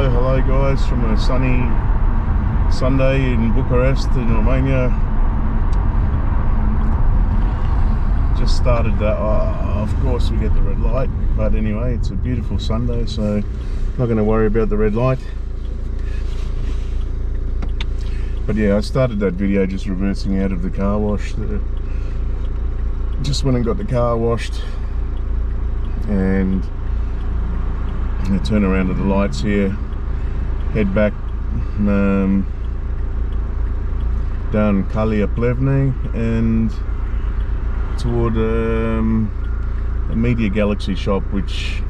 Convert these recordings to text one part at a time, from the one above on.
Hello guys, from a sunny Sunday in Bucharest in Romania. Just started that, of course we get the red light, but anyway, it's a beautiful Sunday, so not going to worry about the red light. But yeah, I started that video just reversing out of the car wash. Just went and got the car washed, and I'm going to turn around to the lights here, head back down Kalia Plevne and toward a Media Galaxy shop, which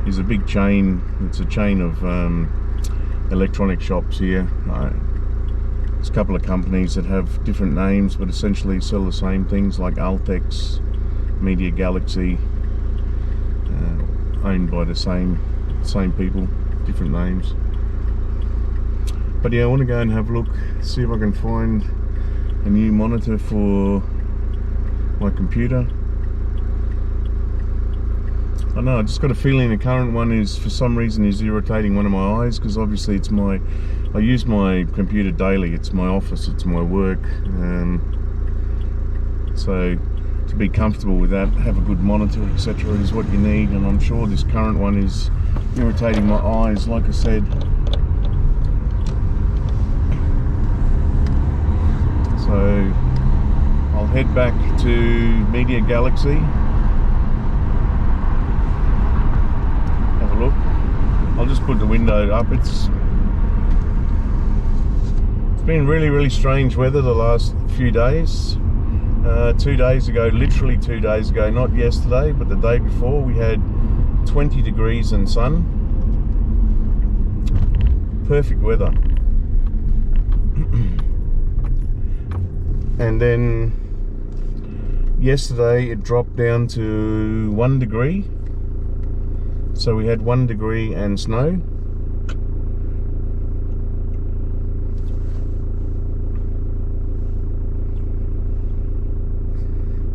is a big chain. It's a chain of electronic shops here. There's a couple of companies that have different names, but essentially sell the same things, like Altex, Media Galaxy, owned by the same people, different names. But yeah, I want to go and have a look, see if I can find a new monitor for my computer. I know, I just got a feeling the current one is, for some reason, is irritating one of my eyes, because obviously it's I use my computer daily. It's my office, it's my work, so to be comfortable with that, have a good monitor, etc. is what you need, and I'm sure this current one is irritating my eyes, like I said. So I'll head back to Media Galaxy, have a look. I'll just put the window up. It's been really strange weather the last few days. 2 days ago, literally 2 days ago, not yesterday but the day before, we had 20 degrees and sun. Perfect weather. And then yesterday it dropped down to 1 degree, so we had 1 degree and snow.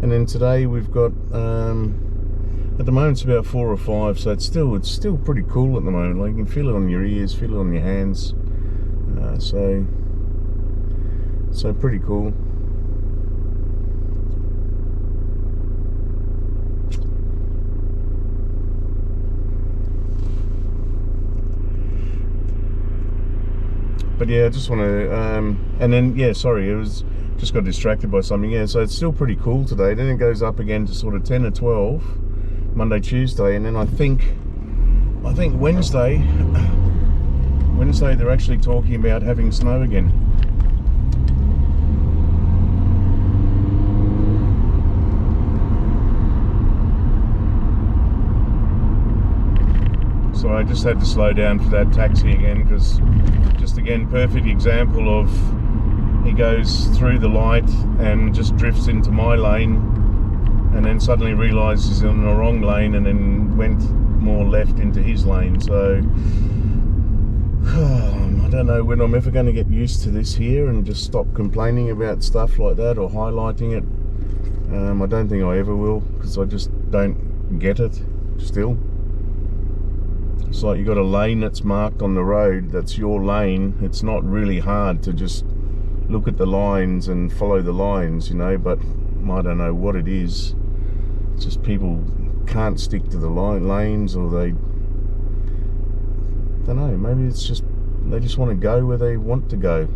And then today we've got, at the moment it's about 4 or 5, so it's still pretty cool at the moment. Like, you can feel it on your ears, feel it on your hands, so pretty cool. But yeah, I just want to, and then, yeah, sorry, just got distracted by something. Yeah, so it's still pretty cool today. Then it goes up again to sort of 10 or 12 Monday, Tuesday, and then I think Wednesday they're actually talking about having snow again. So I just had to slow down for that taxi again, because just again, perfect example of, he goes through the light and just drifts into my lane, and then suddenly realises he's in the wrong lane, and then went more left into his lane. So I don't know when I'm ever going to get used to this here and just stop complaining about stuff like that or highlighting it. I don't think I ever will, because I just don't get it still. It's like you got a lane that's marked on the road, that's your lane. It's not really hard to just look at the lines and follow the lines, you know, but I don't know what it is. It's just people can't stick to the lanes, or they don't know, maybe it's just they just want to go where they want to go.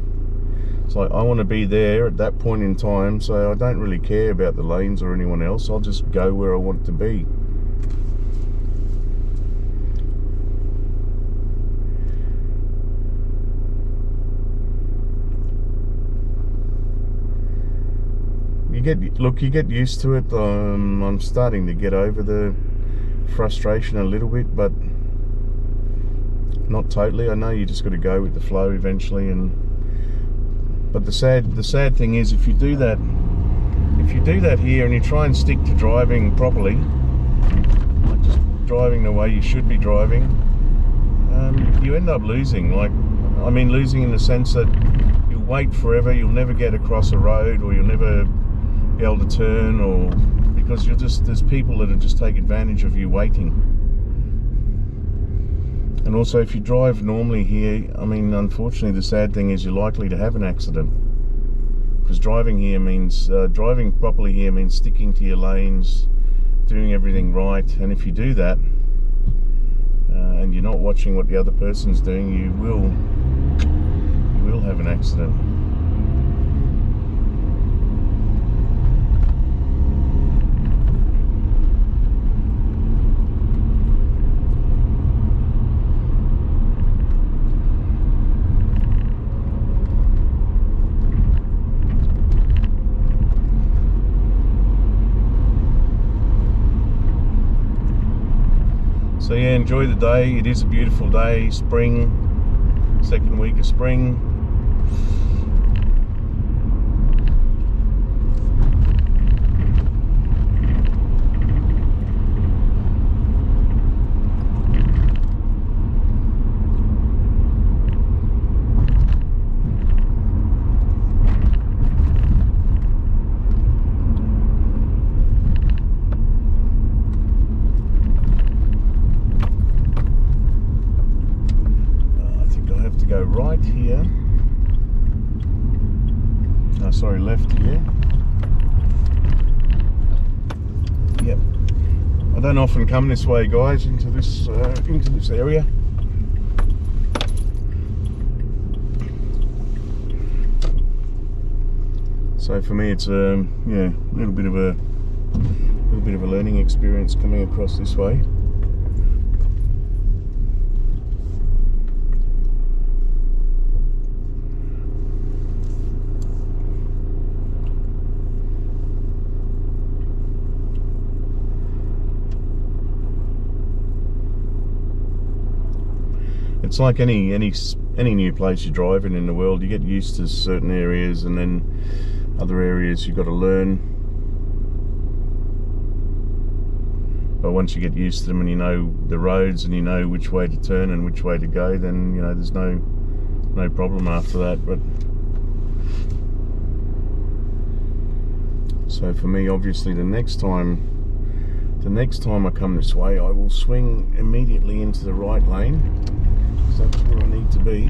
It's like, I want to be there at that point in time, so I don't really care about the lanes or anyone else. I'll just go where I want to be. You get used to it. I'm starting to get over the frustration a little bit, but not totally. I know you just got to go with the flow eventually, but the sad thing is, if you do that here and you try and stick to driving properly, like just driving the way you should be driving, you end up losing. Like, I mean, losing in the sense that you'll wait forever, you'll never get across a road, or you'll never be able to turn, or because there's people that just take advantage of you waiting. And also, if you drive normally here, I mean, unfortunately, the sad thing is you're likely to have an accident. Because driving here means, driving properly here means sticking to your lanes, doing everything right. And if you do that, and you're not watching what the other person's doing, you will have an accident. So yeah, enjoy the day. It is a beautiful day, spring, second week of spring. Go right here. Oh, sorry, left here. Yep. I don't often come this way, guys, into this area. So for me, it's yeah, a little bit of a learning experience coming across this way. It's like any new place you drive in the world. You get used to certain areas, and then other areas you've got to learn. But once you get used to them and you know the roads and you know which way to turn and which way to go, then you know there's no problem after that. But so for me, obviously, the next time I come this way, I will swing immediately into the right lane. That's where I need to be.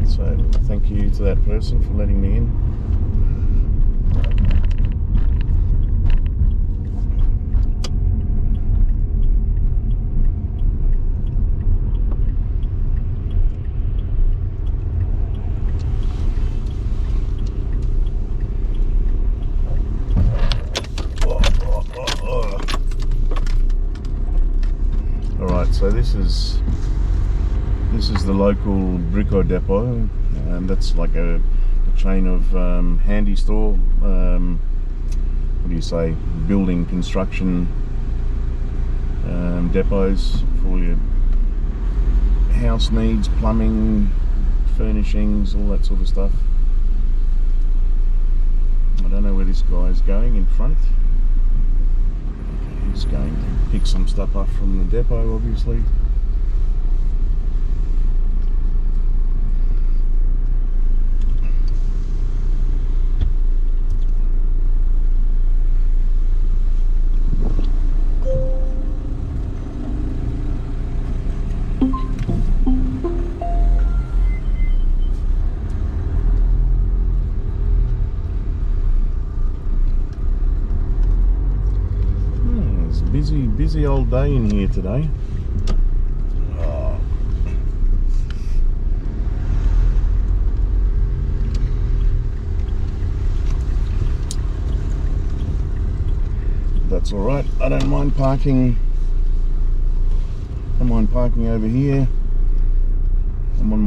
So thank you to that person for letting me in. So this is the local Brico depot, and that's like a chain of handy store, what do you say, building construction depots for all your house needs, plumbing, furnishings, all that sort of stuff. I don't know where this guy is going in front. He's going to pick some stuff up from the depot, obviously. Busy old day in here today. Oh. That's all right. I don't mind parking. Over here. I'm on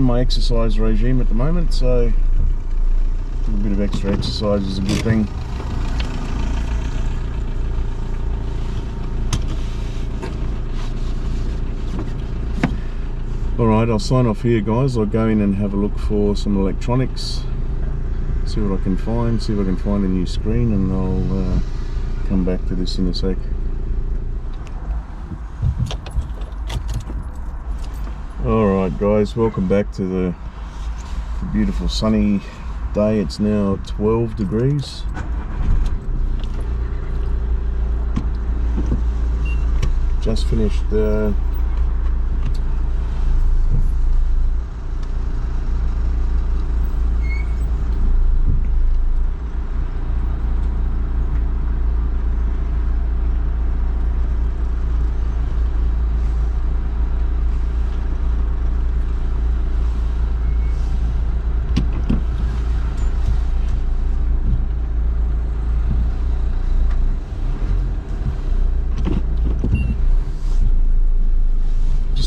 my exercise regime at the moment, so a little bit of extra exercise is a good thing. Alright, I'll sign off here, guys. I'll go in and have a look for some electronics, see what I can find, see if I can find a new screen, and I'll come back to this in a sec. Alright guys, welcome back to the beautiful sunny day. It's now 12 degrees. Just finished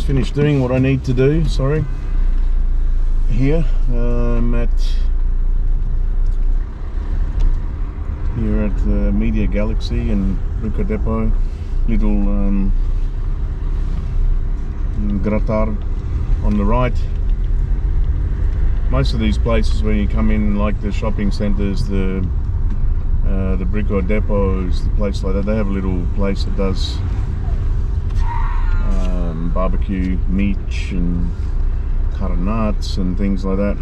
finished doing what I need to do, sorry, here at Media Galaxy and Bucharest Depot, little Gratar on the right. Most of these places when you come in, like the shopping centres, the Bucharest Depots, the place like that, they have a little place that does barbecue meat and carnats and things like that.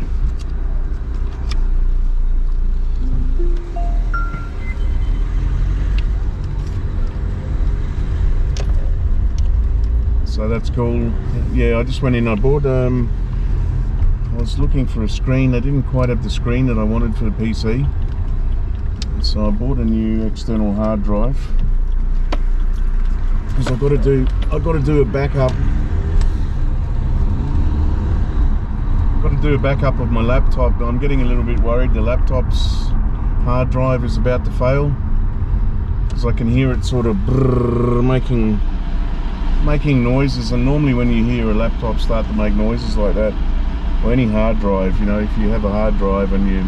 So that's cool. Yeah, I just went in, I bought I was looking for a screen. I didn't quite have the screen that I wanted for the PC, so I bought a new external hard drive. Because I've got to do a backup. Got to do a backup of my laptop. I'm getting a little bit worried. The laptop's hard drive is about to fail, because I can hear it sort of making noises. And normally when you hear a laptop start to make noises like that, or any hard drive, you know, if you have a hard drive and you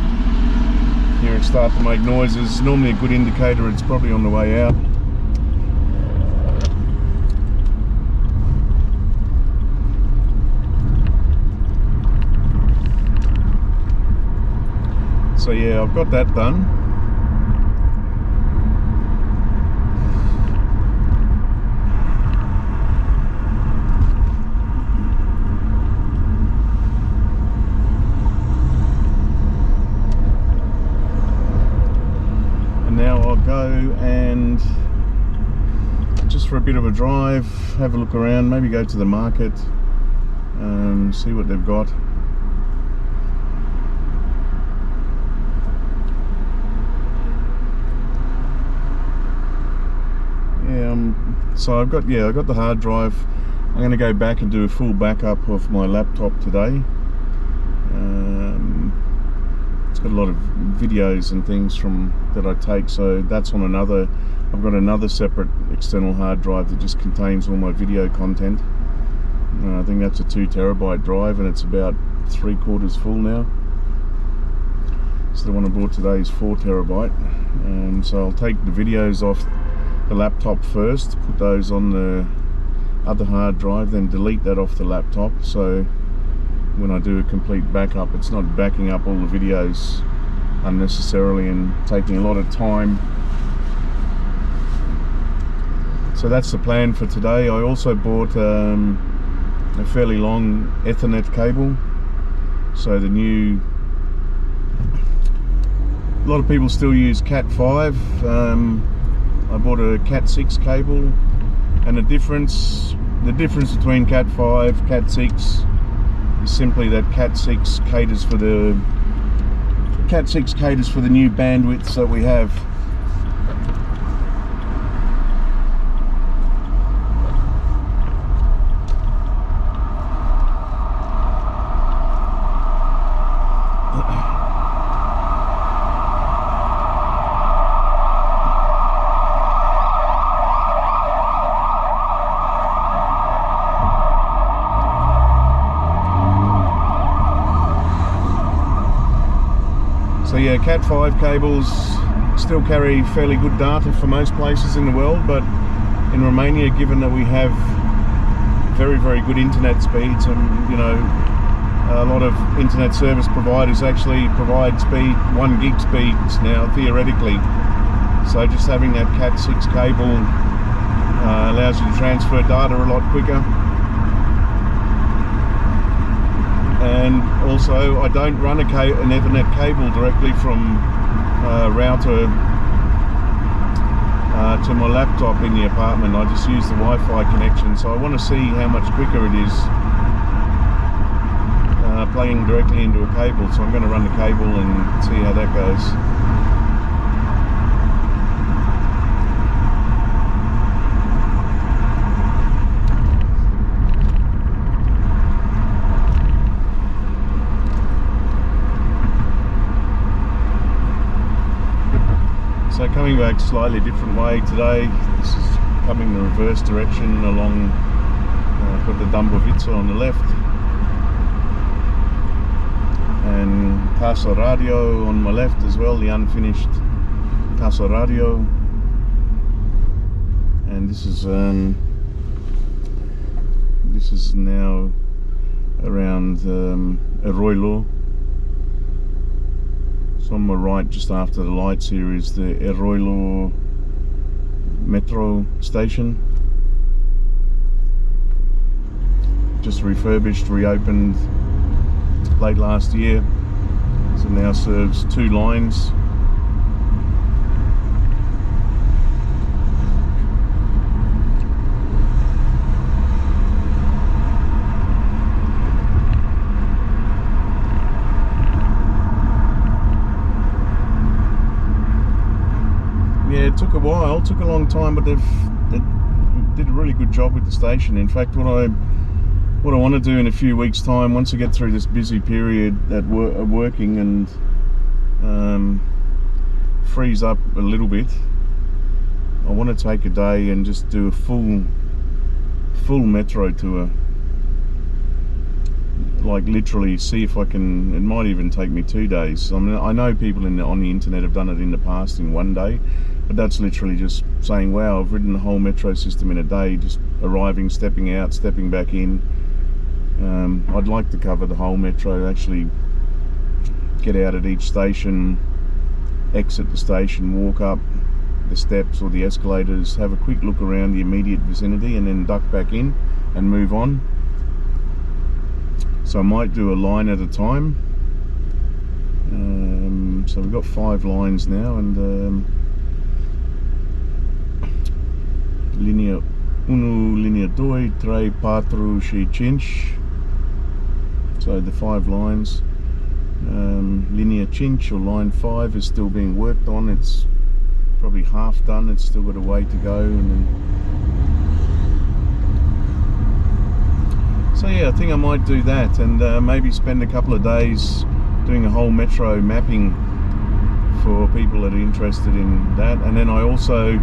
hear it start to make noises, it's normally a good indicator it's probably on the way out. So yeah, I've got that done. And now I'll go and just for a bit of a drive, have a look around, maybe go to the market, see what they've got. So I got the hard drive. I'm going to go back and do a full backup of my laptop today. It's got a lot of videos and things that I take, so that's on another. I've got another separate external hard drive that just contains all my video content. I think that's a 2 terabyte drive, and it's about 3/4 full now. So the one I bought today is 4 terabyte. So I'll take the videos off the laptop first, put those on the other hard drive, then delete that off the laptop, so when I do a complete backup it's not backing up all the videos unnecessarily and taking a lot of time. So that's the plan for today. I also bought a fairly long Ethernet cable. So the new, a lot of people still use Cat 5. I bought a Cat 6 cable, and the difference between Cat 5, Cat 6 is simply that Cat 6 caters for the new bandwidths that we have. So yeah, Cat 5 cables still carry fairly good data for most places in the world, but in Romania, given that we have very, very good internet speeds, and you know, a lot of internet service providers actually provide 1 gig speeds now, theoretically. So just having that Cat 6 cable allows you to transfer data a lot quicker. And also I don't run an Ethernet cable directly from router to my laptop in the apartment. I just use the Wi-Fi connection, so I want to see how much quicker it is plugging directly into a cable. So I'm going to run the cable and see how that goes. So coming back slightly different way today. This is coming the reverse direction along, got the Dumbovica on the left and Casa Radio on my left as well, the unfinished Casa Radio. And this is now around Arroyo. So on my right, just after the lights here, is the Arroyo metro station. Just refurbished, reopened late last year. So now serves 2 lines. Yeah, it took a while, took a long time, but they did a really good job with the station. In fact, what I want to do in a few weeks' time, once I get through this busy period at working and freeze up a little bit, I want to take a day and just do a full metro tour. Like literally see if I can. It might even take me 2 days. I mean, I know people on the internet have done it in the past in 1 day, but that's literally just saying, wow, I've ridden the whole metro system in a day, just arriving, stepping out, stepping back in. I'd like to cover the whole metro, actually get out at each station, exit the station, walk up the steps or the escalators, have a quick look around the immediate vicinity and then duck back in and move on. So I might do a line at a time. So we've got 5 lines now, and linea 1, linea 2, 3, 4, 5. So the 5 lines. Linea 5 or line 5 is still being worked on. It's probably half done. It's still got a way to go, and then so yeah, I think I might do that, and maybe spend a couple of days doing a whole metro mapping for people that are interested in that. And then I also,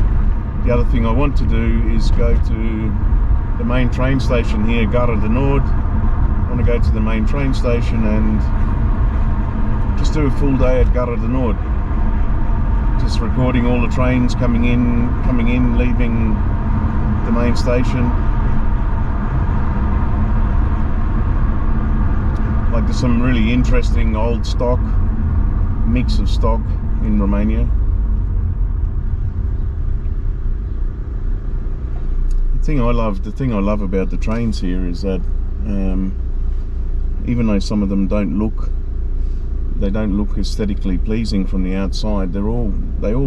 the other thing I want to do is go to the main train station here, Gare do Norte. I want to go to the main train station and just do a full day at Gare do Norte, just recording all the trains coming in, leaving the main station. Like there's some really interesting old stock, mix of stock in Romania. The thing I love about the trains here is that even though some of them don't look aesthetically pleasing from the outside, they all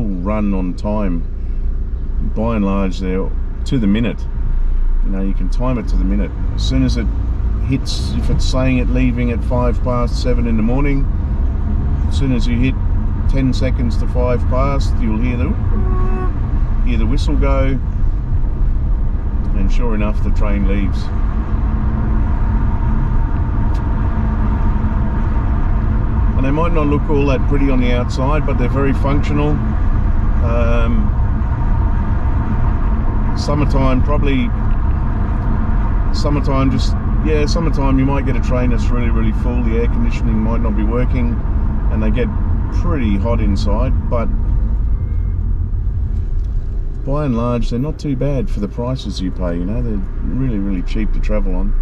run on time. By and large, they're to the minute. You know, you can time it to the minute. As soon as it hits, if it's saying it leaving at 7:05 in the morning, as soon as you hit 10 seconds to 5 past, you'll hear the whistle go, and sure enough, the train leaves. And they might not look all that pretty on the outside, but they're very functional. Summertime you might get a train that's really, really full. The air conditioning might not be working and they get pretty hot inside, but by and large they're not too bad for the prices you pay. You know, they're really, really cheap to travel on.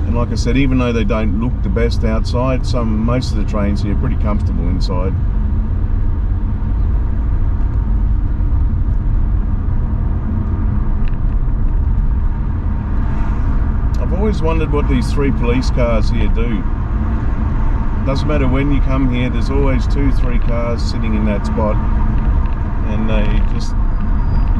And like I said, even though they don't look the best outside, most of the trains here are pretty comfortable inside. always wondered what these 3 police cars here do. Doesn't matter when you come here, there's always 2-3 cars sitting in that spot, and they just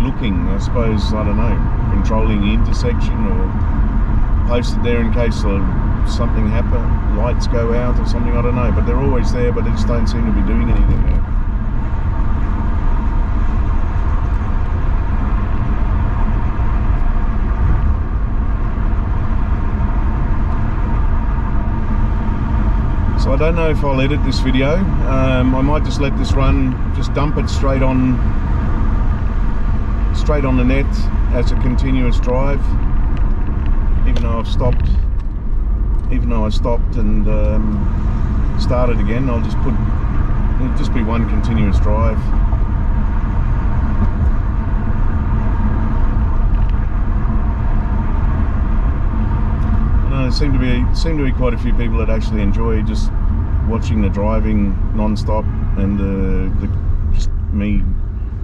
looking, I suppose, I don't know, controlling the intersection, or posted there in case something happen, lights go out or something, I don't know, but they're always there, but they just don't seem to be doing anything there. So I don't know if I'll edit this video. I might just let this run, just dump it straight on the net as a continuous drive, even though I stopped and started again. It'll just be one continuous drive. There seem to be quite a few people that actually enjoy just watching the driving non-stop and just me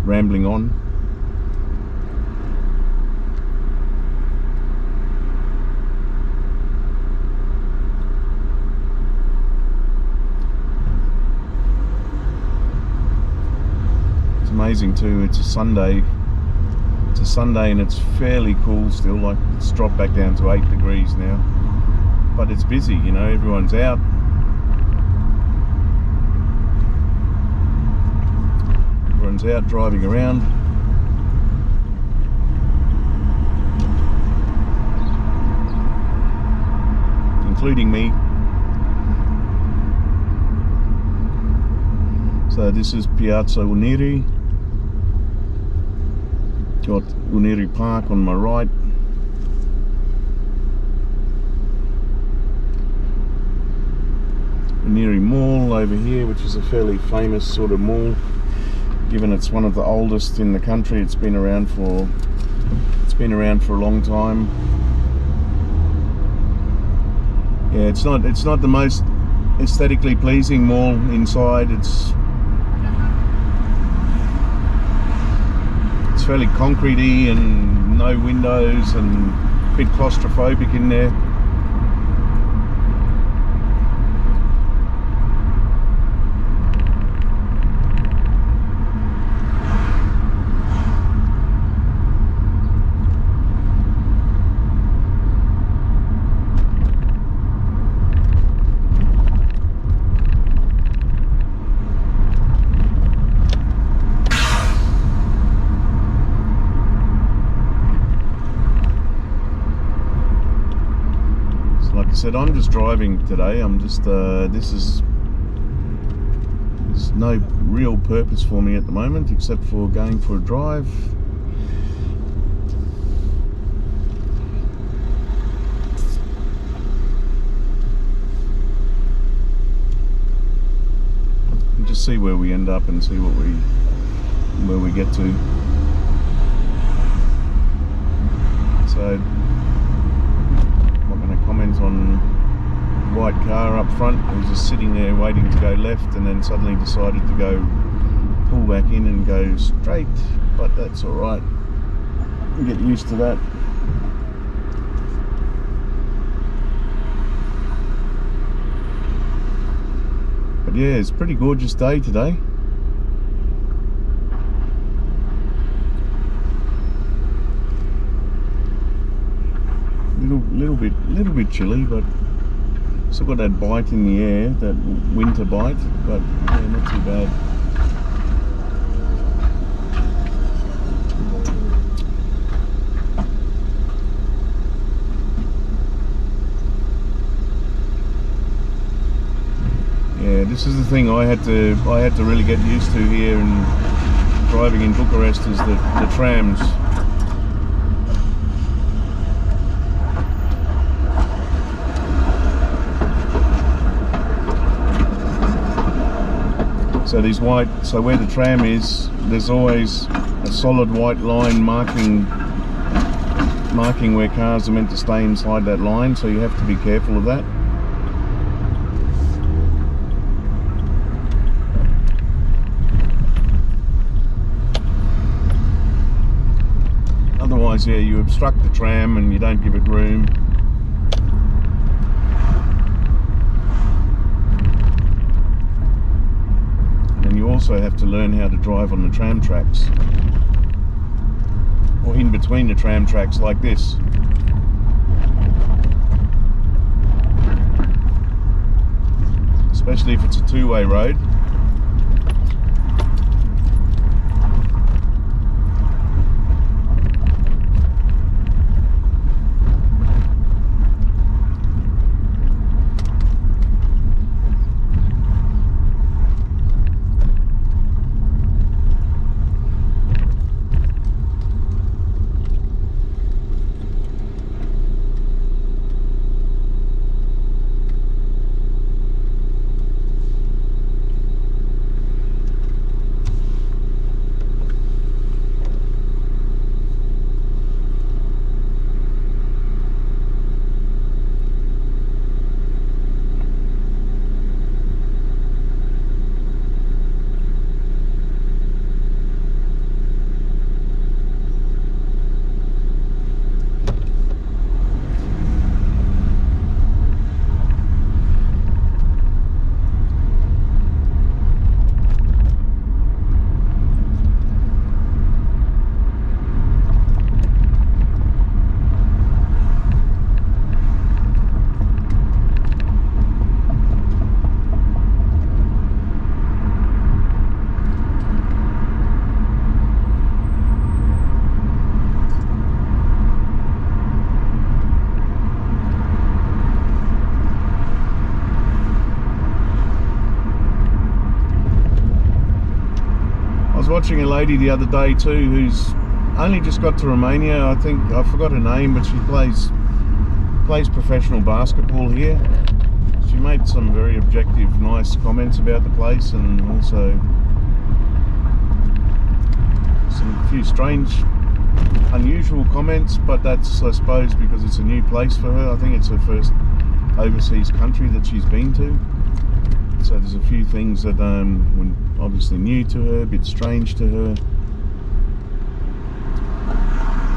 rambling on. It's amazing too. It's a Sunday and it's fairly cool still. Like, it's dropped back down to 8 degrees now. But it's busy, you know, everyone's out. Everyone's out driving around. Including me. So this is Piazza Uniri. Got Uniri Park on my right. Uniri Mall over here, which is a fairly famous sort of mall, given it's one of the oldest in the country. It's been around for a long time. Yeah, it's not the most aesthetically pleasing mall inside. It's fairly concretey and no windows and a bit claustrophobic in there. I'm just driving today. I'm just there's no real purpose for me at the moment except for going for a drive. And just see where we end up and see where we get to. So comment on white car up front. I was just sitting there waiting to go left and then suddenly decided to go pull back in and go straight, but that's alright. You get used to that. But yeah, it's a pretty gorgeous day today. Little bit chilly, but still got that bite in the air, that winter bite, but yeah, not too bad. Yeah, this is the thing I had to really get used to here in driving in Bucharest, is the trams. So where the tram is, there's always a solid white line marking where cars are meant to stay inside that line, so you have to be careful of that. Otherwise, yeah, you obstruct the tram and you don't give it room. also have to learn how to drive on the tram tracks, or in between the tram tracks like this. Especially if it's a two-way road. Watching a lady the other day too who's only just got to Romania. I think I forgot her name, but she plays professional basketball here. She made some very objective, nice comments about the place, and also some few strange, unusual comments, but that's, I suppose, because it's a new place for her. I think it's her first overseas country that she's been to. So there's a few things that were obviously new to her, a bit strange to her.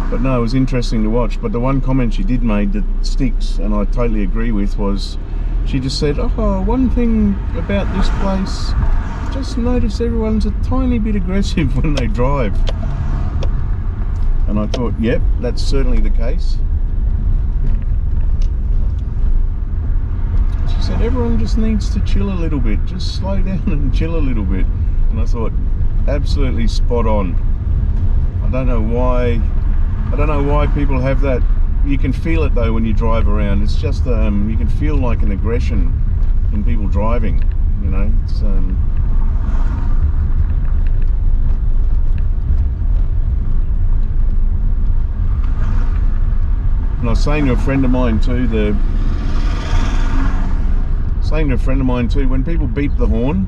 But no, it was interesting to watch. But the one comment she did make that sticks, and I totally agree with, was she just said, "Oh, one thing about this place, just notice everyone's a tiny bit aggressive when they drive." And I thought, yep, that's certainly the case. She said everyone just needs to chill a little bit, just slow down and chill a little bit. And I thought, absolutely spot on. I don't know why people have that. You can feel it though when you drive around. It's just you can feel like an aggression in people driving, you know. It's and I was saying to a friend of mine too, when people beep the horn,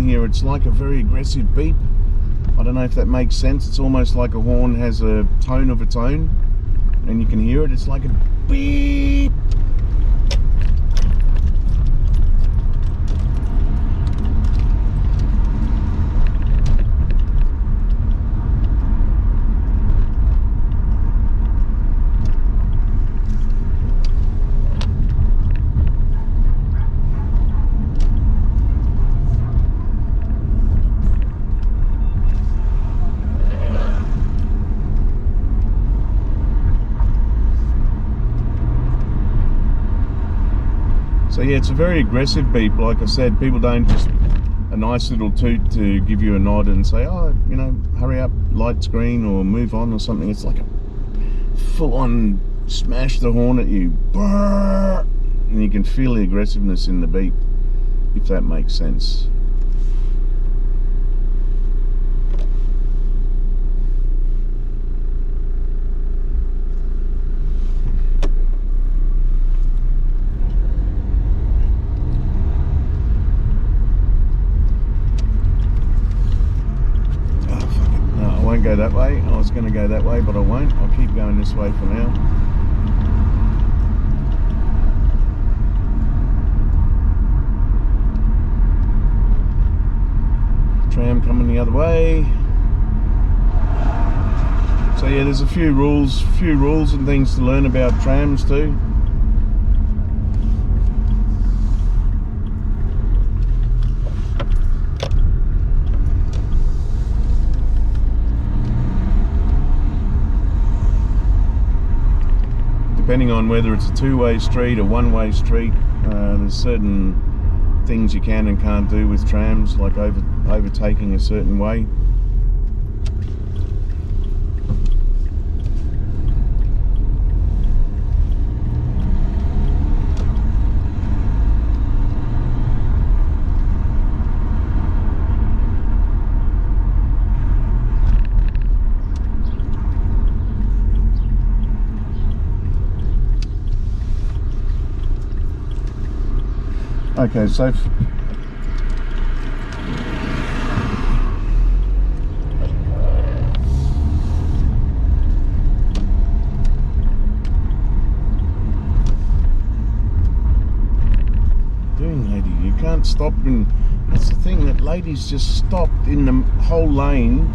here, it's like a very aggressive beep. I don't know if that makes sense. It's almost like a horn has a tone of its own, and you can hear it. It's like a beep. So yeah, it's a very aggressive beep. Like I said, people don't just a nice little toot to give you a nod and say, oh, you know, hurry up, light's green, or move on or something. It's like a full-on smash the horn at you. Brrr! And you can feel the aggressiveness in the beep, if that makes sense. Go that way. I was going to go that way, but I won't. I'll keep going this way for now. Tram coming the other way. So yeah, there's a few rules and things to learn about trams too. depending on whether it's a two-way street or one-way street. There's certain things you can and can't do with trams, like overtaking a certain way. Okay, so lady, you can't stop, and that's the thing, that lady's just stopped in the whole lane.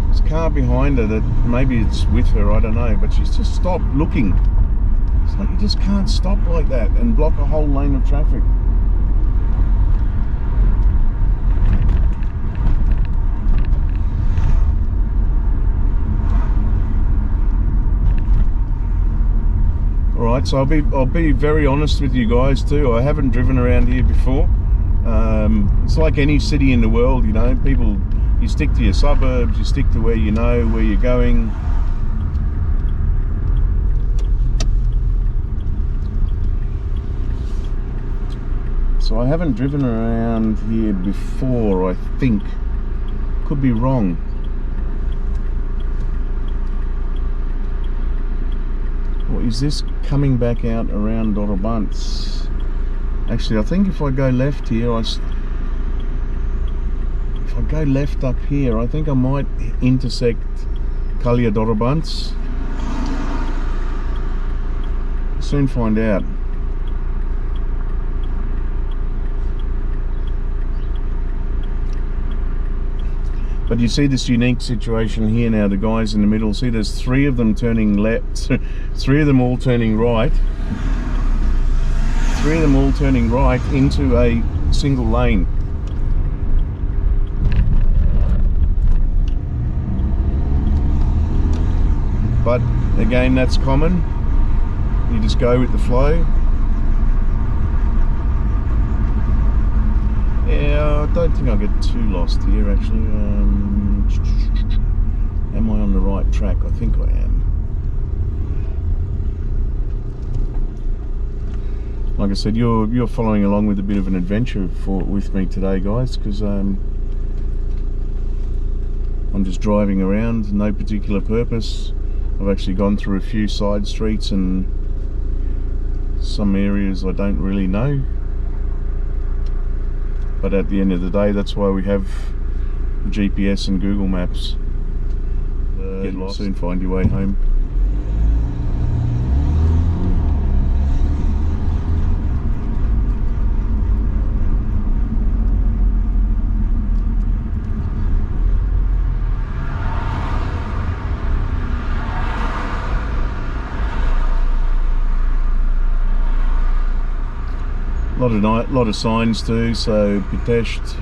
There's a car behind her that maybe it's with her, I don't know, but she's just stopped looking. It's like you just can't stop like that and block a whole lane of traffic. Alright, so I'll be very honest with you guys too. I haven't driven around here before. It's like any city in the world, you know, people, you stick to your suburbs, you stick to where you know, where you're going. So I haven't driven around here before, I think. Could be wrong. Or is this coming back out around Barbers? Actually, I think if I go left here, if I go left up here, I think I might intersect Barbers. Soon find out. But you see this unique situation here now, the guys in the middle, see there's three of them turning left, three of them all turning right, three of them all turning right into a single lane. But again, that's common, you just go with the flow. Yeah, I don't think I'll get too lost here actually. Am I on the right track? I think I am. Like I said, you're following along with a bit of an adventure with me today, guys, because I'm just driving around, no particular purpose. I've actually gone through a few side streets and some areas I don't really know. But at the end of the day, that's why we have GPS and Google Maps. Get lost, soon find your way home. Lot of signs too, so Pitești,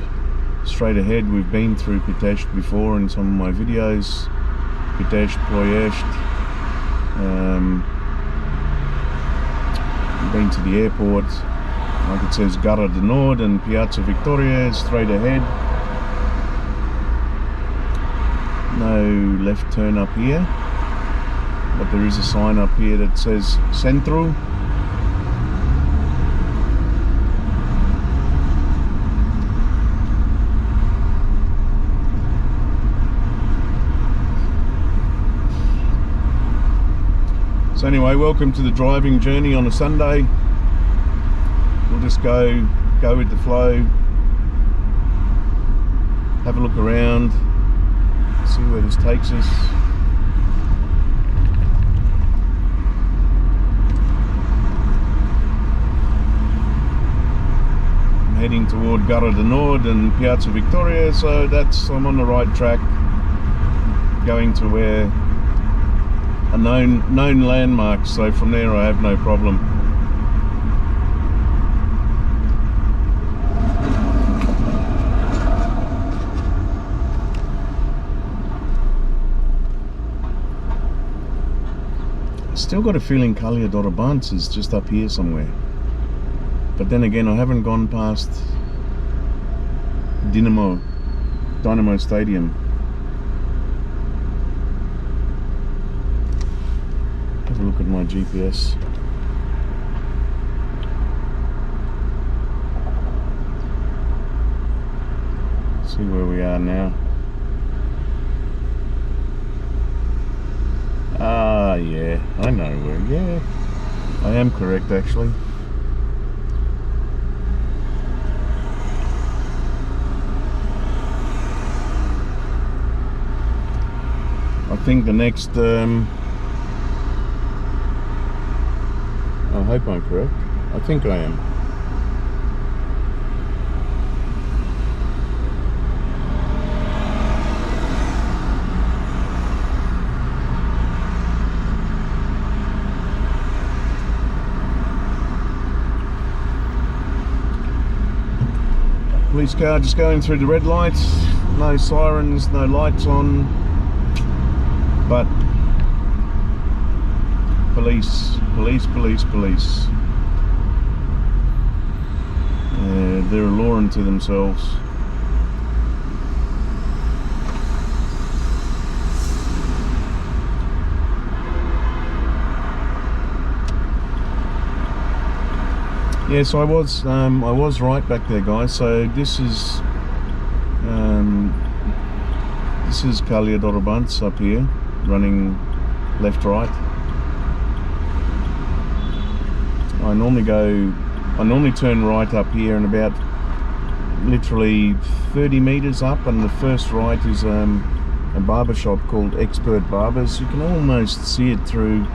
straight ahead. We've been through Pitești before in some of my videos. Pitești, Ploiești. Been to the airport. Like it says, Gara de Nord and Piața Victoriei, straight ahead. No left turn up here, but there is a sign up here that says Centru. So anyway, welcome to the driving journey on a Sunday. We'll just go with the flow, have a look around, see where this takes us. I'm heading toward Gara de Nord and Piața Victoriei, so I'm on the right track, going to where a known landmark, so from there I have no problem. still got a feeling Calea is just up here somewhere. But then again, I haven't gone past Dynamo Stadium. Have a look at my GPS. See where we are now. Ah, yeah, I know where. Yeah, I am correct actually. I think the next, I hope I'm correct. I think I am. Police car just going through the red lights, no sirens, no lights on, but police. They're a law unto themselves. Yes, I was right back there, guys. So this is Calea Dorobants up here, running left right. I normally turn right up here and about literally 30 meters up, and the first right is a barber shop called Expert Barbers. You can almost see it through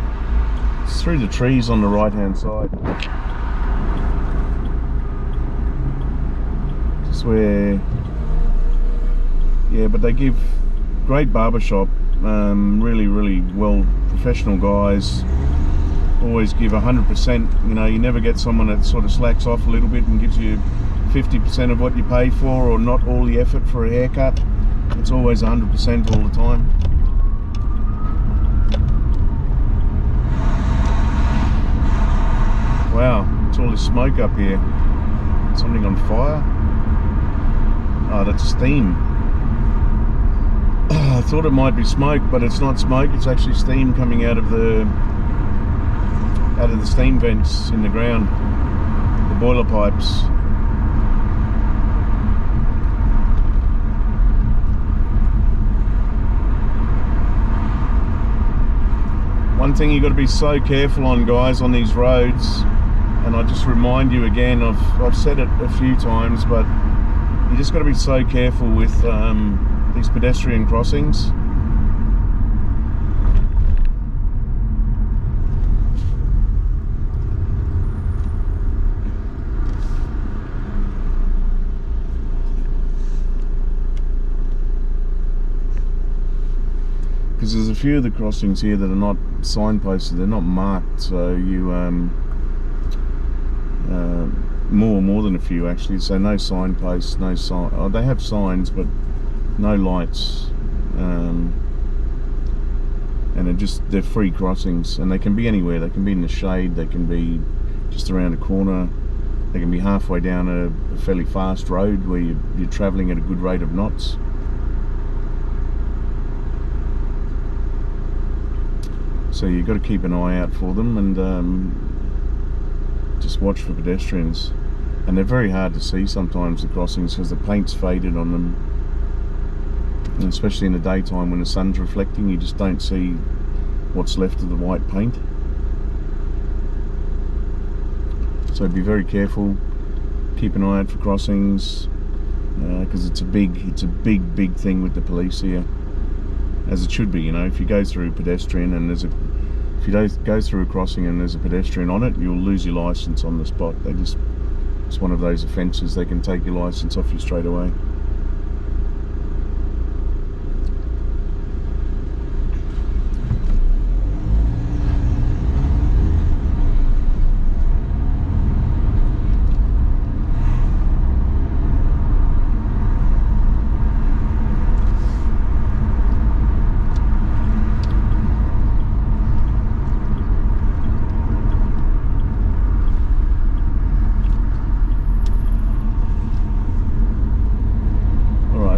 the trees on the right hand side. Just where, yeah, but they give great barbershop, really well, professional guys. Always give 100%. You know, you never get someone that sort of slacks off a little bit and gives you 50% of what you pay for, or not all the effort for a haircut. It's always 100% all the time. Wow, it's all this smoke up here. Something on fire? Oh, that's steam. I thought it might be smoke, but it's not smoke. It's actually steam coming out of the steam vents in the ground, the boiler pipes. One thing you've got to be so careful on, guys, on these roads, and I just remind you again, I've said it a few times, but you just got to be so careful with these pedestrian crossings. Because there's a few of the crossings here that are not signposted, they're not marked, so you more than a few actually, so no signposts, no sign. Oh, they have signs but no lights, and they're free crossings, and they can be anywhere. They can be in the shade, they can be just around a corner, they can be halfway down a fairly fast road where you're travelling at a good rate of knots. So you've got to keep an eye out for them, and just watch for pedestrians. And they're very hard to see sometimes, the crossings, because the paint's faded on them. And especially in the daytime when the sun's reflecting, you just don't see what's left of the white paint. So be very careful, keep an eye out for crossings, because it's a big thing with the police here. As it should be, you know. If you go through a pedestrian and if you go through a crossing and there's a pedestrian on it, you'll lose your license on the spot. It's one of those offences. They can take your license off you straight away.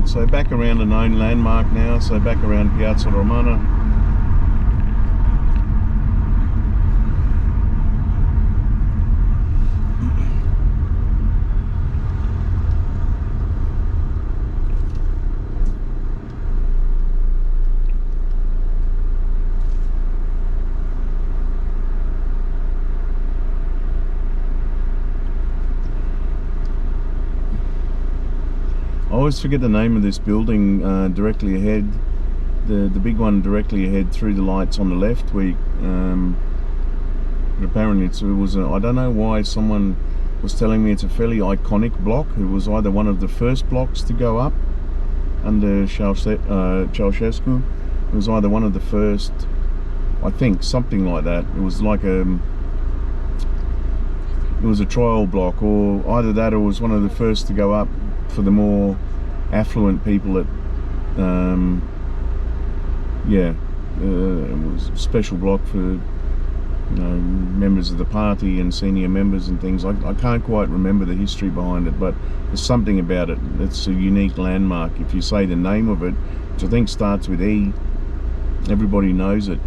So back around a known landmark now, so back around Piazza Romana. I always forget the name of this building directly ahead, the big one directly ahead through the lights on the left. But apparently it was I don't know why someone was telling me it's a fairly iconic block. It was either one of the first blocks to go up under Ceausescu. It was either one of the first, I think, something like that. It was like it was a trial block, or either that or it was one of the first to go up for the more affluent people that it was a special block for members of the party and senior members and things. I can't quite remember the history behind it, but there's something about it that's a unique landmark. If you say the name of it, which I think starts with E, everybody knows it.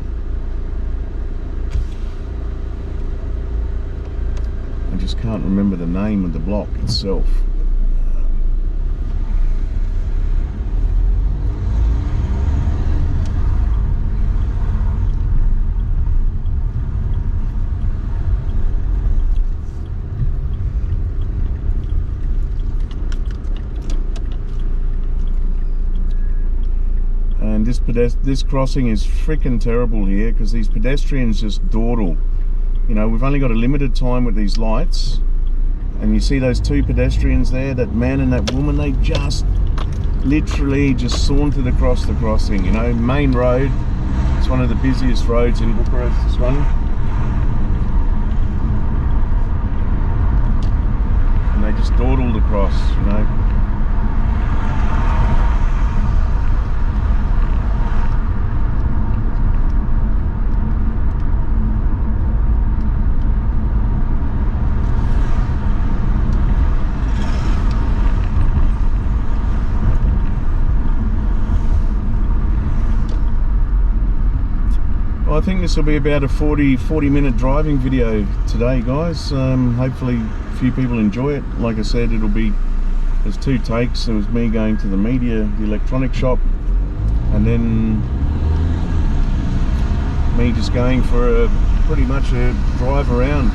I just can't remember the name of the block itself. And this crossing is freaking terrible here because these pedestrians just dawdle. We've only got a limited time with these lights, and you see those two pedestrians there, that man and that woman, they just literally just sauntered across the crossing. Main road, it's one of the busiest roads in Bucharest, this one. And they just dawdled across, I think this will be about a 40 minute driving video today, guys. Hopefully a few people enjoy it. Like I said, there's two takes. There was me going to the electronic shop, and then me just going for pretty much a drive around.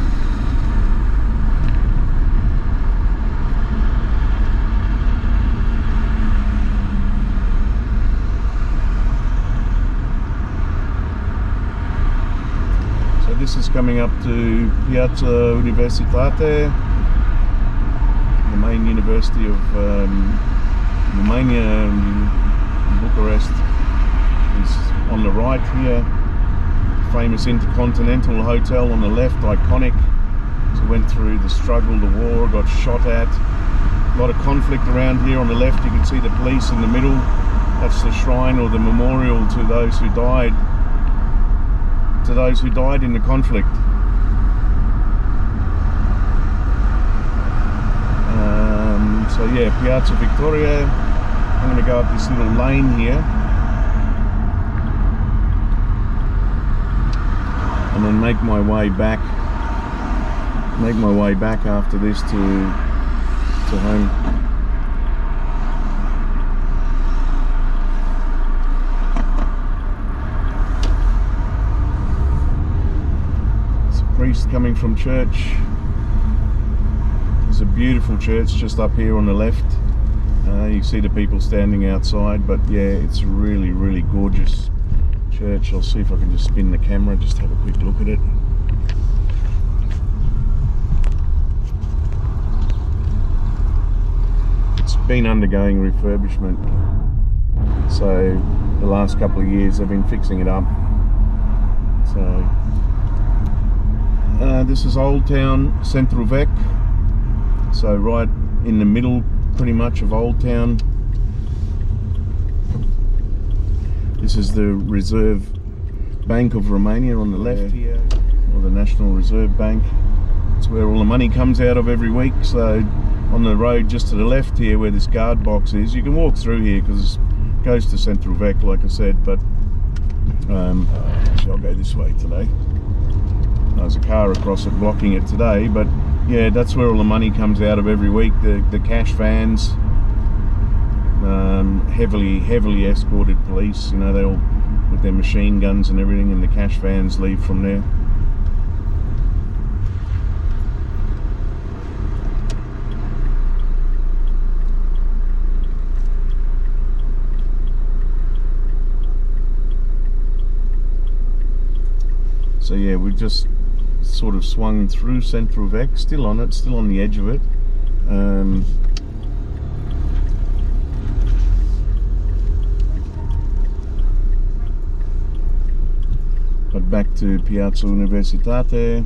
This is coming up to Piazza Universitate, the main university of Romania in Bucharest. Is on the right here. Famous Intercontinental Hotel on the left, iconic. So went through the struggle, the war, got shot at. A lot of conflict around here. On the left you can see the police in the middle. That's the shrine or the memorial to those who died. In the conflict. So yeah, Piazza Victoria. I'm going to go up this little lane here, and then make my way back after this to home. Priest coming from church. There's a beautiful church just up here on the left. You see the people standing outside, but yeah, it's a really, really gorgeous church. I'll see if I can just spin the camera, just have a quick look at it. It's been undergoing refurbishment, so the last couple of years they've been fixing it up. So this is Old Town, Centru Vechi, so right in the middle pretty much of Old Town. This is the Reserve Bank of Romania on the left here, or the National Reserve Bank. It's where all the money comes out of every week, so on the road just to the left here where this guard box is. You can walk through here because it goes to Central Vec, like I said, but actually I'll go this way today. There's a car across it blocking it today, but yeah, that's where all the money comes out of every week. The cash vans, heavily escorted police, you know, they all with their machine guns and everything, and the cash vans leave from there. So yeah, we just sort of swung through Central Vec, still on it, still on the edge of it. But back to Piazza Universitate.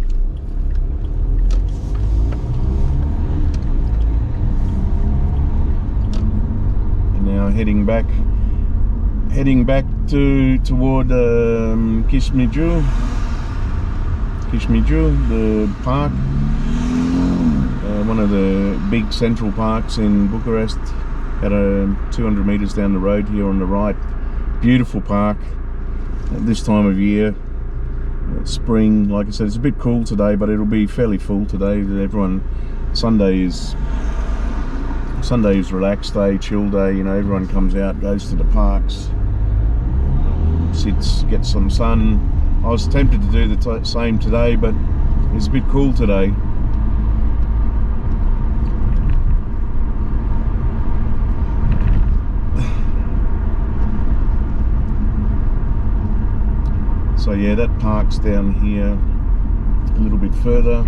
And now heading back toward Kishmiju, the park, one of the big central parks in Bucharest, about 200 meters down the road here on the right. Beautiful park at this time of year, spring. Like I said, it's a bit cool today, but it'll be fairly full today. Everyone, Sunday is relaxed day, chill day. You know, everyone comes out, goes to the parks, sits, gets some sun. I was tempted to do the same today, but it's a bit cool today. So yeah, that park's down here a little bit further.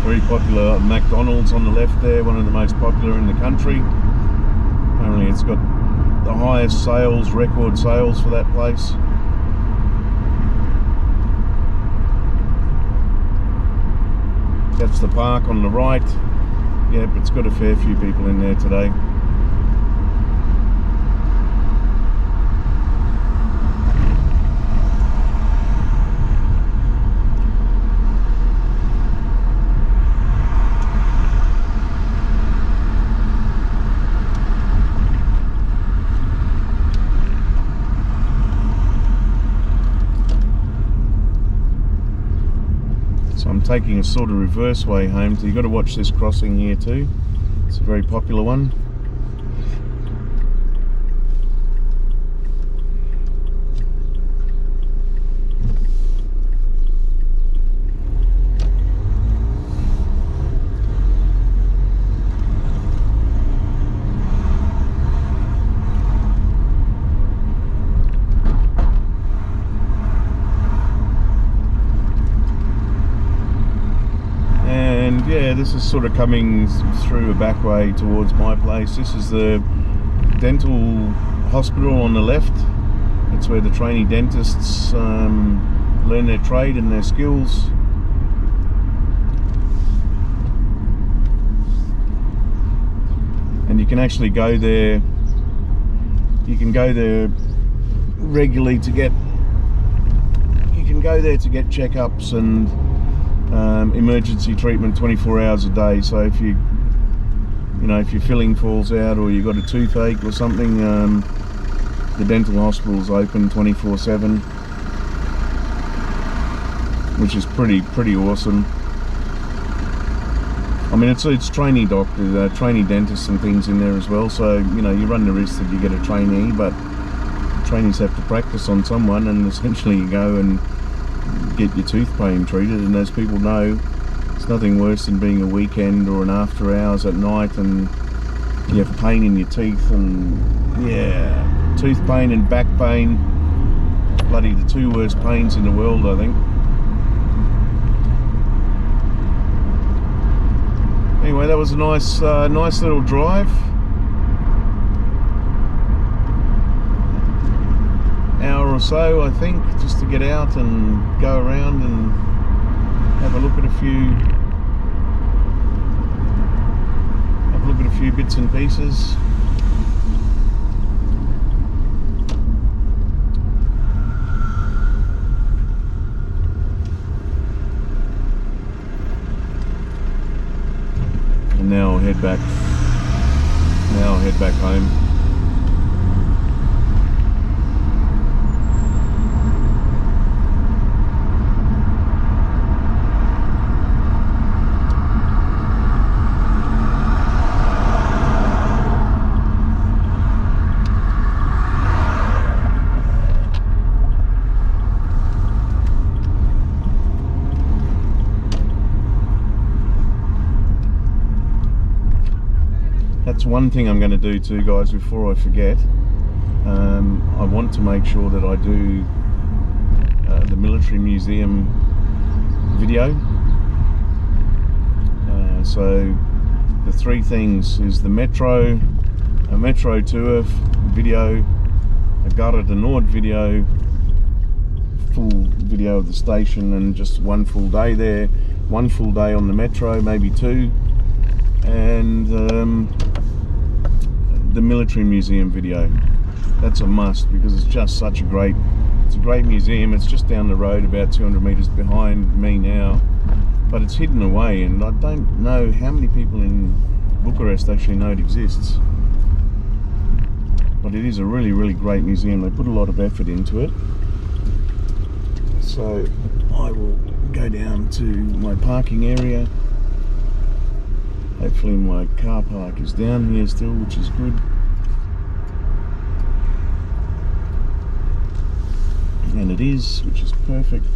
Very popular McDonald's on the left there, one of the most popular in the country. Apparently it's got the highest sales, record sales for that place. That's the park on the right. Yep, it's got a fair few people in there today. I'm taking a sort of reverse way home, so you've got to watch this crossing here too. It's a very popular one. Yeah, this is sort of coming through a back way towards my place. This is the dental hospital on the left. It's where the trainee dentists learn their trade and their skills. And you can actually go there. You can go there regularly to get. You can go there to get checkups and emergency treatment 24 hours a day. So if you know, if your filling falls out or you got a toothache or something, the dental hospital's open 24/7, which is pretty awesome. I mean, it's trainee doctors, trainee dentists and things in there as well. So you know, you run the risk that you get a trainee, but trainees have to practice on someone, and essentially you go and get your tooth pain treated. And as people know, it's nothing worse than being a weekend or an after hours at night and you have pain in your teeth. And yeah, tooth pain and back pain, bloody the two worst pains in the world, I think. Anyway, that was a nice little drive. Hour or so, I think, just to get out and go around and have a look at a few bits and pieces. one thing I'm going to do too, guys, before I forget. I want to make sure that I do the military museum video. So the three things is the metro, a metro tour video, a Gare du Nord video, full video of the station, and just one full day there, one full day on the metro, maybe two, and the military museum video. That's a must, because it's just such a great museum. It's just down the road, about 200 meters behind me now, but it's hidden away, and I don't know how many people in Bucharest actually know it exists. But it is a really, really great museum. They put a lot of effort into it. So I will go down to my parking area. Hopefully my car park is down here still, which is good. And it is, which is perfect.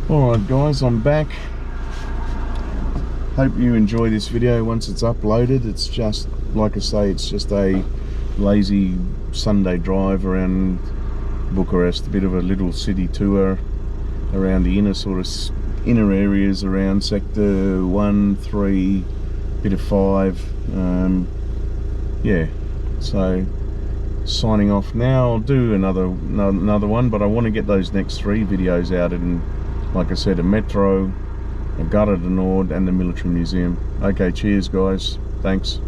Alright guys, I'm back. Hope you enjoy this video once it's uploaded. It's just, like I say, it's just a lazy Sunday drive around Bucharest, a bit of a little city tour around the inner areas around sector 1, 3, bit of 5. Yeah, so signing off now. I'll do another one, but I want to get those next 3 videos out, and like I said, a metro, a Gare du Nord, and the military museum. Okay, cheers guys, thanks.